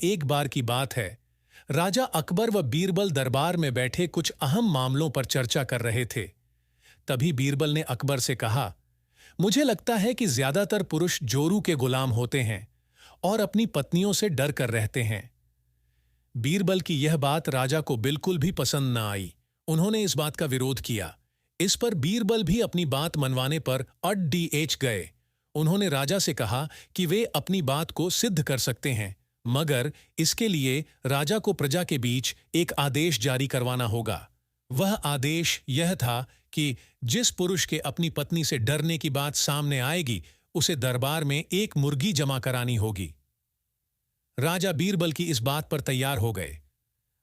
एक बार की बात है, राजा अकबर व बीरबल दरबार में बैठे कुछ अहम मामलों पर चर्चा कर रहे थे। तभी बीरबल ने अकबर से कहा, मुझे लगता है कि ज्यादातर पुरुष जोरू के गुलाम होते हैं और अपनी पत्नियों से डर कर रहते हैं। बीरबल की यह बात राजा को बिल्कुल भी पसंद न आई। उन्होंने इस बात का विरोध किया। इस पर बीरबल भी अपनी बात मनवाने पर अड़ गए। उन्होंने राजा से कहा कि वे अपनी बात को सिद्ध कर सकते हैं, मगर इसके लिए राजा को प्रजा के बीच एक आदेश जारी करवाना होगा। वह आदेश यह था कि जिस पुरुष के अपनी पत्नी से डरने की बात सामने आएगी, उसे दरबार में एक मुर्गी जमा करानी होगी। राजा बीरबल की इस बात पर तैयार हो गए।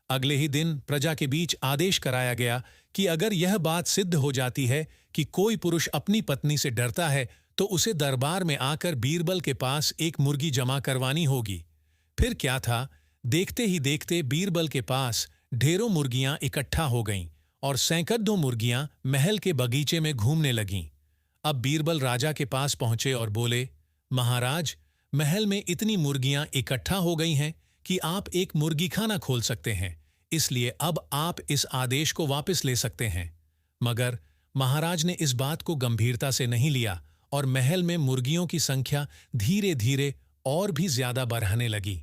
अगले ही दिन प्रजा के बीच आदेश कराया गया कि अगर यह बात सिद्ध हो जाती है कि कोई पुरुष अपनी पत्नी से डरता है, तो उसे दरबार में आकर बीरबल के पास एक मुर्गी जमा करवानी होगी। फिर क्या था, देखते ही देखते बीरबल के पास ढेरों मुर्गियां इकट्ठा हो गईं और सैकड़ों मुर्गियां महल के बगीचे में घूमने लगीं। अब बीरबल राजा के पास पहुंचे और बोले, महाराज, महल में इतनी मुर्गियां इकट्ठा हो गई हैं कि आप एक मुर्गी खाना खोल सकते हैं, इसलिए अब आप इस आदेश को वापस ले सकते हैं। मगर महाराज ने इस बात को गंभीरता से नहीं लिया और महल में मुर्गियों की संख्या धीरे धीरे और भी ज्यादा बढ़ने लगी।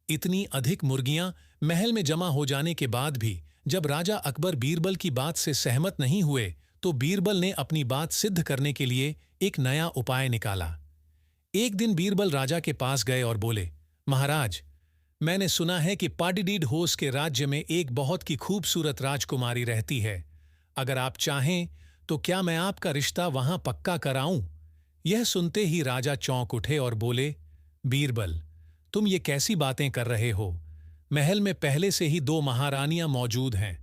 इतनी अधिक मुर्गियां महल में जमा हो जाने के बाद भी जब राजा अकबर बीरबल की बात से सहमत नहीं हुए, तो बीरबल ने अपनी बात सिद्ध करने के लिए एक नया उपाय निकाला। एक दिन बीरबल राजा के पास गए और बोले, महाराज, मैंने सुना है कि पाडिडीडहोस के राज्य में एक बहुत की खूबसूरत राजकुमारी रहती है। अगर आप चाहें तो क्या मैं आपका रिश्ता वहां पक्का कराऊं? यह सुनते ही राजा चौंक उठे और बोले, बीरबल, तुम ये कैसी बातें कर रहे हो? महल में पहले से ही 2 महारानियां मौजूद हैं।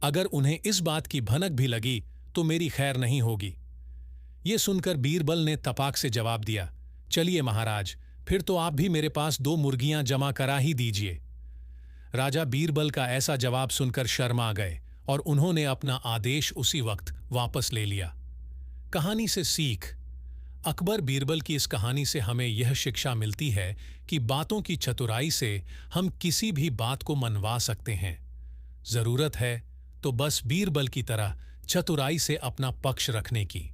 अगर उन्हें इस बात की भनक भी लगी तो मेरी खैर नहीं होगी। ये सुनकर बीरबल ने तपाक से जवाब दिया, चलिए महाराज, फिर तो आप भी मेरे पास 2 मुर्गियां जमा करा ही दीजिए। राजा बीरबल का ऐसा जवाब सुनकर शर्मा गए और उन्होंने अपना आदेश उसी वक्त वापस ले लिया। कहानी से सीख। अकबर बीरबल की इस कहानी से हमें यह शिक्षा मिलती है कि बातों की चतुराई से हम किसी भी बात को मनवा सकते हैं। जरूरत है तो बस बीरबल की तरह चतुराई से अपना पक्ष रखने की।